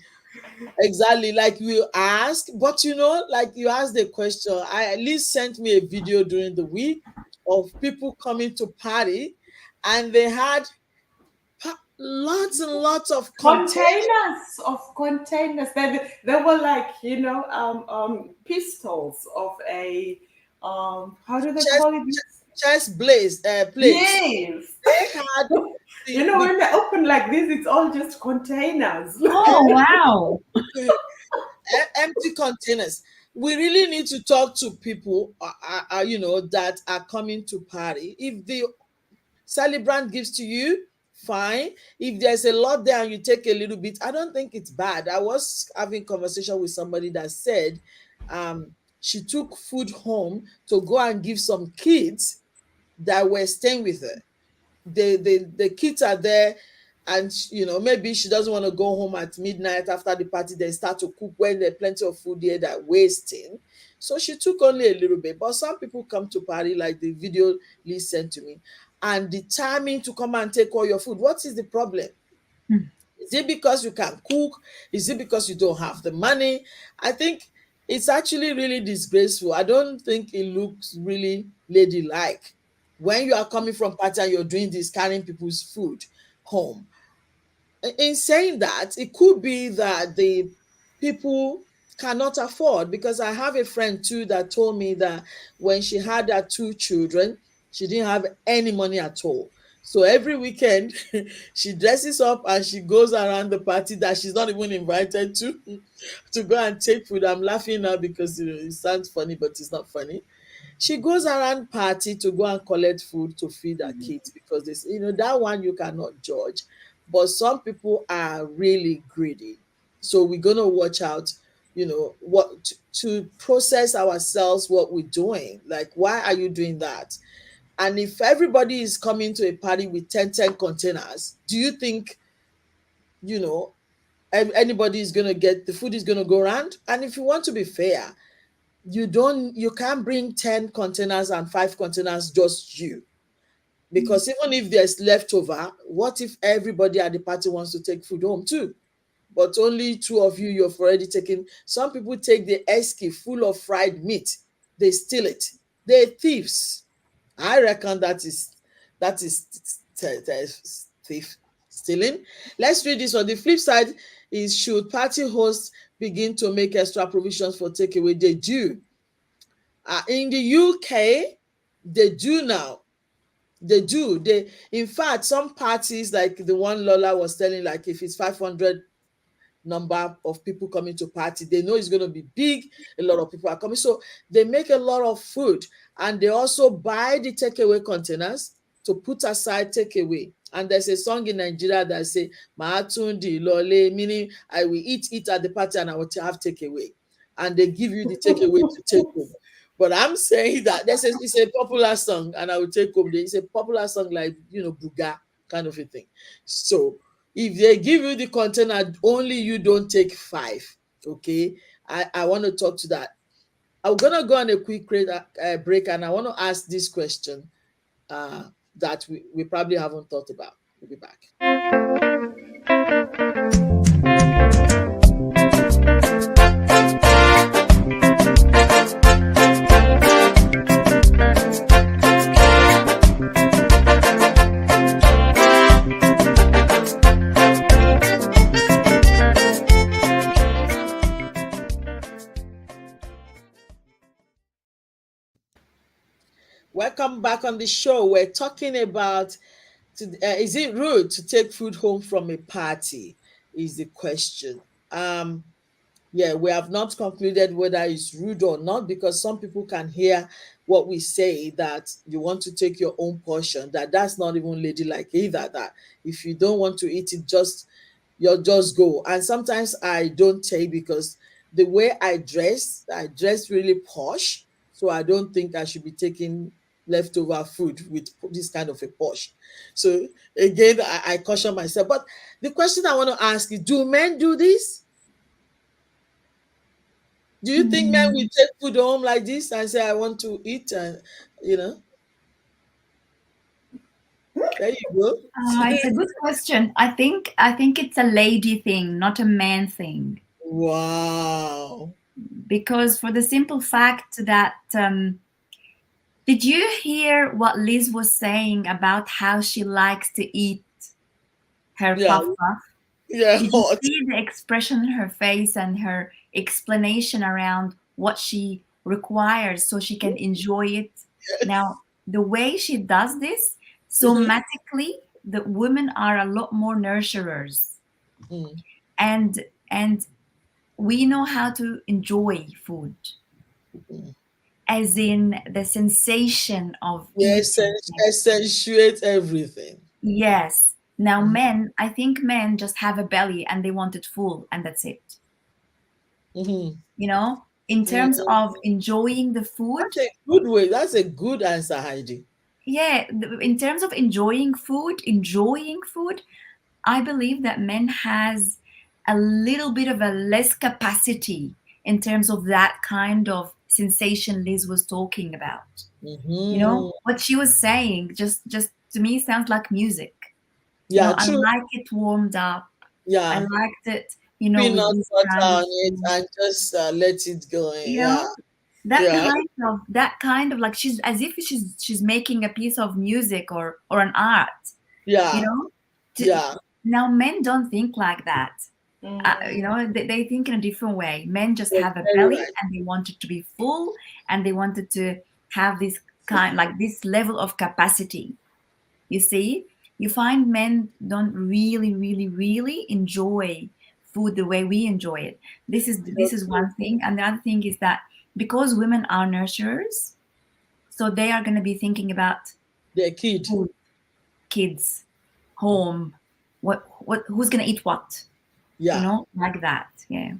Exactly. Like you ask, but like you asked the question. I at least sent me a video during the week of people coming to party, and they had Lots and lots of containers. Containers of containers. They were like, pistols of a, how do they chest, call it? chest blaze plates. Yes. They had the When they open like this, it's all just containers. Oh, wow. empty containers. We really need to talk to people, that are coming to party. If the celebrant gives to you, fine. If there's a lot there and you take a little bit, I don't think it's bad. I was having conversation with somebody that said she took food home to go and give some kids that were staying with her. The kids are there, and maybe she doesn't want to go home at midnight after the party, then start to cook when there's plenty of food here that wasting. So she took only a little bit. But some people come to party, like the video Lee sent to me, and determined to come and take all your food. What is the problem? Is it because you can cook? Is it because you don't have the money? I think it's actually really disgraceful. I don't think it looks really ladylike when you are coming from party and you're doing this, carrying people's food home. In saying that, it could be that the people cannot afford, because I have a friend too that told me that when she had her two children, she didn't have any money at all. So every weekend she dresses up and she goes around the party that she's not even invited to go and take food. I'm laughing now because it sounds funny, but it's not funny. She goes around party to go and collect food to feed her kids, because this, that one you cannot judge. But some people are really greedy. So we're gonna watch out, what to process ourselves, what we're doing. Like, why are you doing that? And if everybody is coming to a party with 10 containers, do you think, anybody is gonna get the food is gonna go around? And if you want to be fair, you can't bring 10 containers and 5 containers just you, because even if there's leftover, what if everybody at the party wants to take food home too, but only two of you've already taken? Some people take the esky full of fried meat, they steal it. They're thieves. I reckon that is thief stealing. Let's read this one. The flip side is, should party hosts begin to make extra provisions for takeaway? They do. In the UK, they do now. They do. In fact, some parties, like the one Lola was telling, like if it's 500 number of people coming to party, they know it's going to be big, a lot of people are coming, so they make a lot of food, and they also buy the takeaway containers to put aside takeaway. And there's a song in Nigeria that say Maatundi Lole, meaning I will eat at the party and I will have takeaway, and they give you the takeaway to take home. But I'm saying that it's a popular song, and I will take home. It's a popular song, like Buga kind of a thing. So if they give you the container, only you don't take 5. Okay, I want to talk to that. I'm gonna go on a quick break, and I want to ask this question that we probably haven't thought about. We'll be back. Welcome back on the show. We're talking about, is it rude to take food home from a party, is the question. Yeah, we have not concluded whether it's rude or not, because some people can hear what we say, that you want to take your own portion, that's not even ladylike either, that if you don't want to eat it, you'll just go. And sometimes I don't take, because the way I dress really posh, so I don't think I should be taking leftover food with this kind of a posh. So again, I caution myself. But the question I want to ask is, do men do this? Do you think men will take food home like this and say, I want to eat? And, there you go. It's a good question. I think it's a lady thing, not a man thing. Wow. Because for the simple fact that, did you hear what Liz was saying about how she likes to eat her Yeah. puff puff. Yeah. Did you Hot. see the expression in her face and her explanation around what she requires so she can enjoy it? Now, the way she does this, Mhm. somatically, the women are a lot more nurturers, Mm. and we know how to enjoy food, Mm. as in the sensation of Yeah, eating. accentuate everything. Yes. Now, Mhm. men, I think men just have a belly and they want it full, and that's it. Mhm. You know, in terms Mm. of enjoying the food, That's a good way. That's a good answer, Heidi. yeah, in terms of enjoying food, I believe that men has a little bit of a less capacity in terms of that kind of sensation Liz was talking about. You know, Hmm. what she was saying just to me sounds like music. You Yeah, know, I true. like it warmed up. I Yeah. liked it, you know, with Peanut this butter kind of on it food. and just let it go in. You Yeah. know, that Yeah. kind of like she's as if she's making a piece of music or an art. You Yeah. know, to, Yeah. now men don't think like that. You Mm. know, they think in a different way. Men just You're have a very belly right. and they want it to be full, and they wanted to have this kind, like this level of capacity. You see, you find men don't really enjoy food the way we enjoy it. So This is true. one thing, and the other thing is that because women are nurturers, so they are going to be thinking about The kid. food, kids, home, who's going to eat what, you Yeah. know, like that. Yeah.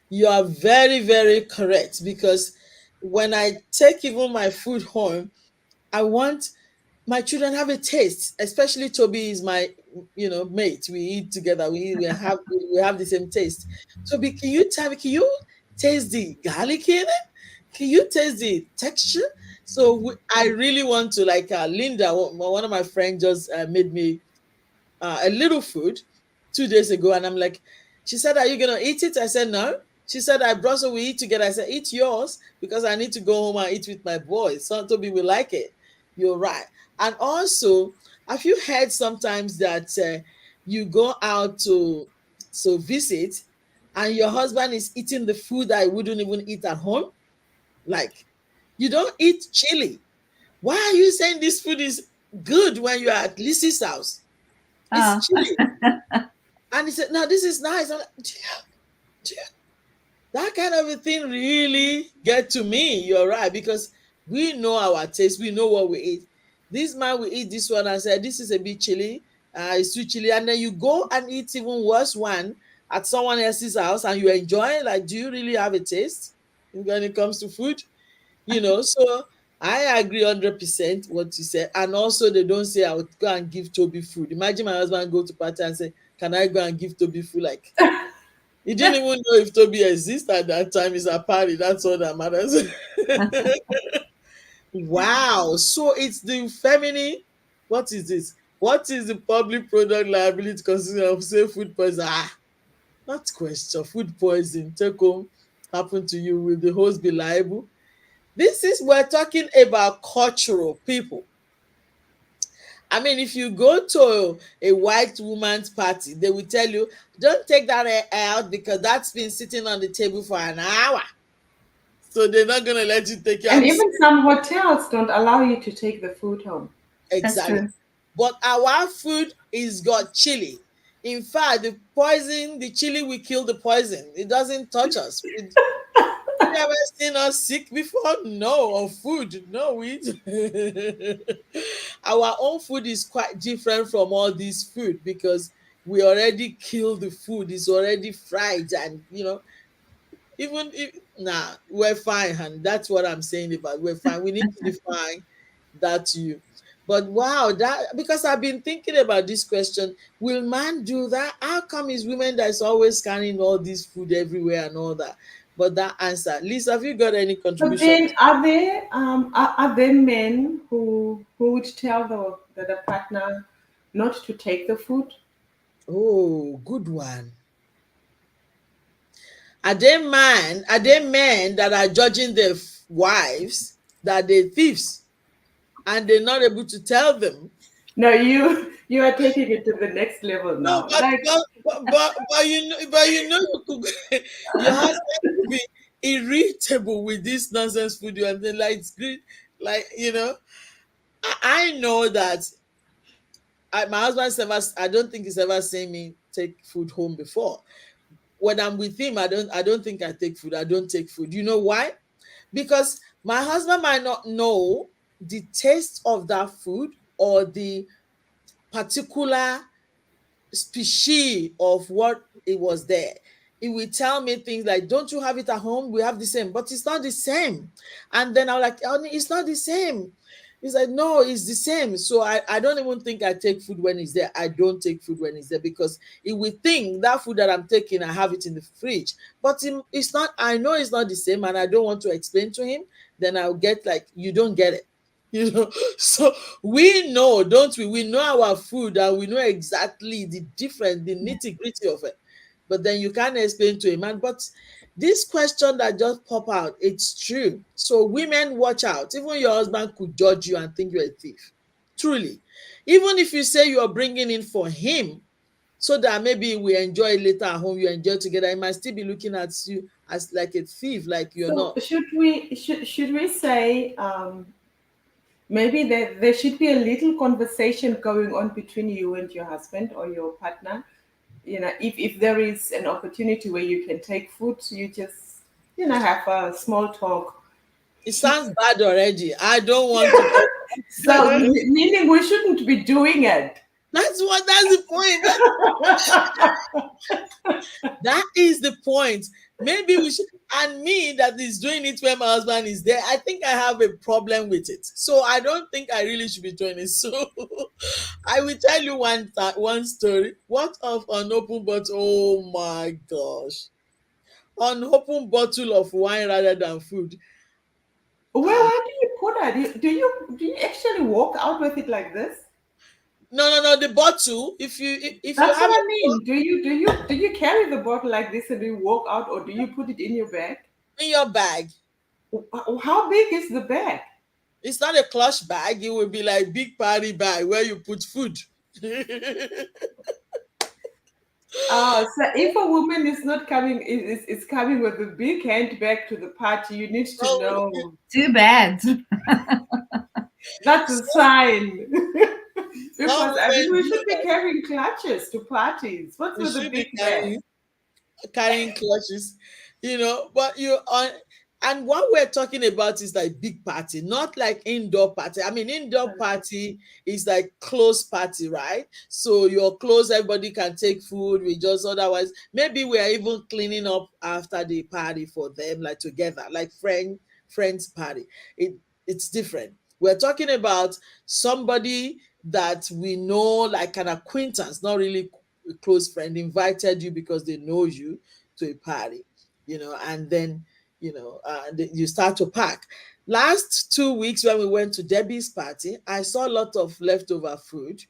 You are very, very correct because when I take even my food home, I want my children have a taste. Especially Toby is my, mate. We eat together. We have the same taste. Toby, can you tell me? Can you taste the garlic in it? Can you taste the texture? So I really want to, like, Linda, one of my friends, just made me a little food 2 days ago, and I'm like, she said, "Are you gonna eat it?" I said, "No." She said, "I brought, so we eat together." I said, "Eat yours because I need to go home and eat with my boys. So Toby will like it." You're right. And also, have you heard sometimes that you go out to visit, and your husband is eating the food that I wouldn't even eat at home? Like, you don't eat chili. Why are you saying this food is good when you're at Lizzie's house? It's Ah. chili. And he said, "No, this is nice." I'm like, "Do you- that kind of a thing really get to me." You're right, because we know our taste, we know what we eat. This man will eat this one and say, "This is a bit chili, it's too chili," and then you go and eat even worse one at someone else's house and you enjoy it. Like, do you really have a taste when it comes to food? So I agree 100% what you said. And also, they don't say, "I would go and give Toby food." Imagine my husband go to party and say, "Can I go and give Toby food?" Like, he didn't even know if Toby exists at that time. He's a party. That's all that matters. Wow. So it's the feminine. What is this? What is the public product liability consisting of, say, food poison? Not question. Food poison. Take home. Happen to you. Will the host be liable? We're talking about cultural people. I mean, if you go to a white woman's party, they will tell you, "Don't take that out because that's been sitting on the table for an hour." So they're not going to let you take it. And even some hotels don't allow you to take the food home. That's Exactly. true. But our food is got chili. In fact, the chili will kill the poison. It doesn't touch us. Have you ever seen us sick before? No, of food. No, we our own food is quite different from all this food because we already kill the food. It's already fried, and even if nah, we're fine, and that's what I'm saying about we're fine. We need to define that to you. But wow, that because I've been thinking about this question: will man do that? How come it's women that's always carrying all this food everywhere and all that? But that answer, Lisa, have you got any But contribution? then, are there men who would tell the partner not to take the food? Oh, good one. Are they men that are judging their wives that they're thieves and they're not able to tell them? No, you are taking it to the next level No, now. Like, but you know you could, your husband could be irritable with this nonsense food you and then like it's great, like I know that my husband's never. I don't think he's ever seen me take food home before. When I'm with him, I don't think I take food. I don't take food. You know why? Because my husband might not know the taste of that food or the particular species of what it was there. It will tell me things like, "Don't you have it at home? We have the same," but it's not the same. And then I'm like, "Oh, it's not the same." He's like, "No, it's the same." So I don't even think I take food when it's there. I don't take food when it's there because it will think that food that I'm taking, I have it in the fridge. But it's not, I know it's not the same and I don't want to explain to him. Then I'll get like, "You don't get it." So we know, don't we? We know our food and we know exactly the difference, the nitty-gritty of it. But then you can't explain to a man. But this question that just pop out, it's true. So women, watch out. Even your husband could judge you and think you're a thief. Truly. Even if you say you're bringing in for him, so that maybe we enjoy it later at home, you enjoy together, he might still be looking at you as like a thief, like you're so not. should we say, maybe there should be a little conversation going on between you and your husband or your partner. If there is an opportunity where you can take food, you just have a small talk. It sounds bad already. I don't want to talk. So meaning we shouldn't be doing it. That's the point. That is the point. Maybe we should, and me that is doing it when my husband is there, I think I have a problem with it. So I don't think I really should be doing it. So I will tell you one story. What of an open bottle? Oh my gosh. An open bottle of wine rather than food. Ah, Where do you put it? Do you actually walk out with it like this? no. The bottle. If you That's what have I a mean. Do you carry the bottle like this and you walk out, or do you put it in your bag? in your bag, How big is the bag? it's not a clutch bag. It will be like big party bag where you put food. So if a woman is not coming, is coming with a big handbag to the party, you need to Oh, know Too bad. that's a some sign. some Because I mean, women we do should be that. carrying clutches to parties. What's We with the should be big bag? carrying clutches, but you on and what we're talking about is like big party, not like indoor party. I mean, indoor party is like close party, right? So you're close, everybody can take food. We just otherwise maybe we are even cleaning up after the party for them, like together, like friends party. It's different. We're talking about somebody that we know, like an acquaintance, not really a close friend, invited you because they know you to a party, and then you start to pack. Last 2 weeks when we went to Debbie's party, I saw a lot of leftover food,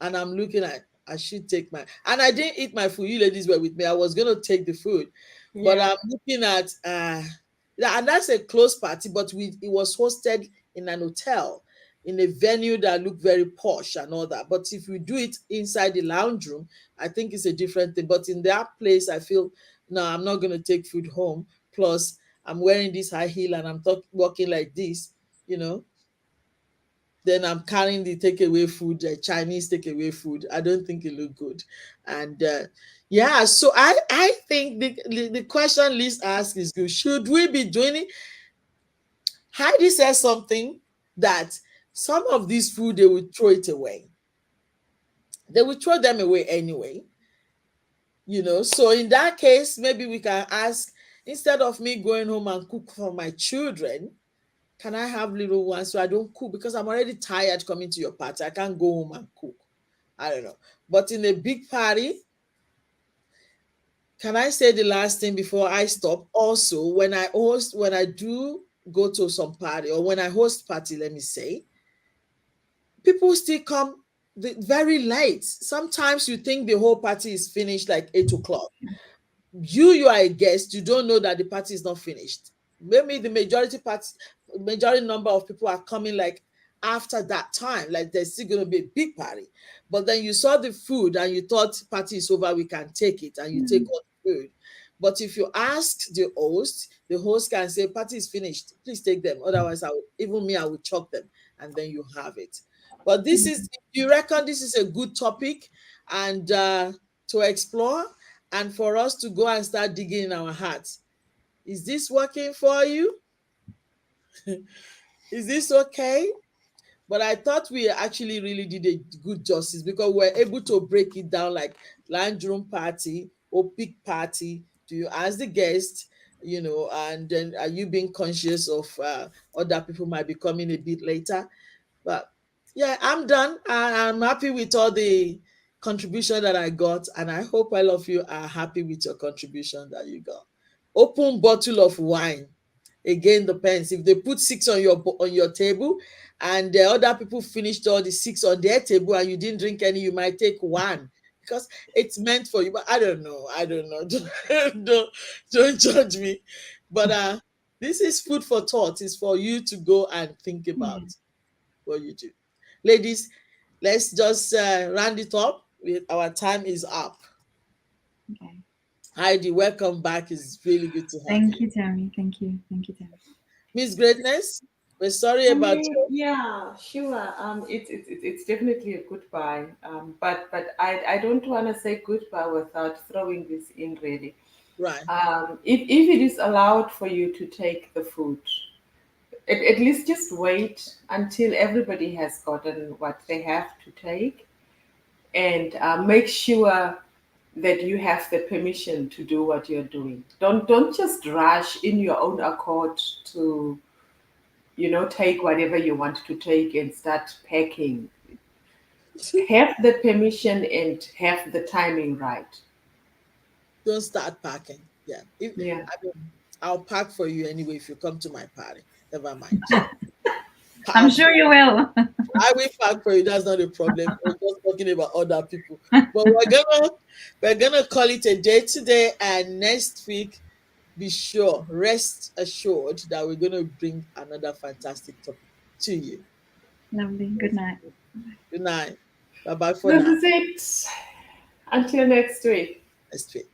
and I'm looking at, I should take my, and I didn't eat my food. You ladies were with me. I was going to take the food, but Yeah. I'm looking at, yeah, and that's a close party, but it was hosted in an hotel, in a venue that looked very posh and all that. But if we do it inside the lounge room, I think it's a different thing. But in that place, I feel, no, I'm not going to take food home. Plus, I'm wearing this high heel and I'm walking like this, you know then I'm carrying the takeaway food, Chinese takeaway food. I don't think it look good. And yeah, so I think the question Liz asked is good. Should we be doing it? Heidi says something that some of this food they will throw it away. They will throw them away anyway. So in that case, maybe we can ask, instead of me going home and cook for my children, can I have little ones so I don't cook because I'm already tired coming to your party? I can't go home and cook. I don't know. But in a big party, can I say the last thing before I stop? Also, when I do go to some party or when I host party, let me say, people still come very late. Sometimes you think the whole party is finished like 8 o'clock. You are a guest, you don't know that the party is not finished. Maybe the majority number of people are coming like after that time, like there's still gonna be a big party. But then you saw the food and you thought party is over, we can take it, and you take Mm. all the food. But if you ask the host can say party is finished, please take them. Otherwise, even me, I will chop them, and then you have it. But this is, you reckon this is a good topic and to explore, and for us to go and start digging in our hearts. Is this working for you? Is this okay? But I thought we actually really did a good justice, because we're able to break it down like lounge room party or big party. Do you ask the guest, and then are you being conscious of other people might be coming a bit later? But yeah, I'm done. I'm happy with all the contribution that I got, and I hope all of you are happy with your contribution that you got. Open bottle of wine. Again, depends. If they put six on your table, and the other people finished all the six on their table, and you didn't drink any, you might take one because it's meant for you. But I don't know. I don't know. Don't judge me. But this is food for thought. It's for you to go and think about Yeah. what you do. Ladies, let's just round it up. Our time is up. Okay. Heidi, welcome back. It's really good to have Thank you. you, Temi. Thank you. Thank you, Temi. Miss Greatness, we're sorry For about me, yeah, sure. It's definitely a goodbye. But I don't want to say goodbye without throwing this in really. right. If it is allowed for you to take the food, at least just wait until everybody has gotten what they have to take, and make sure that you have the permission to do what you're doing. Don't just rush in your own accord to take whatever you want to take and start packing. Have the permission and have the timing right. Don't start packing. Yeah. If Yeah. I mean, I'll pack for you anyway if you come to my party. Never mind. I'm I'll sure you will. I will pack for you. That's not a problem. We're just talking about other people. But we're gonna call it a day today, and next week, be sure, rest assured that we're gonna bring another fantastic topic to you. Lovely. Good night. Good night. Bye bye for This now. is it. Until next week. Next week.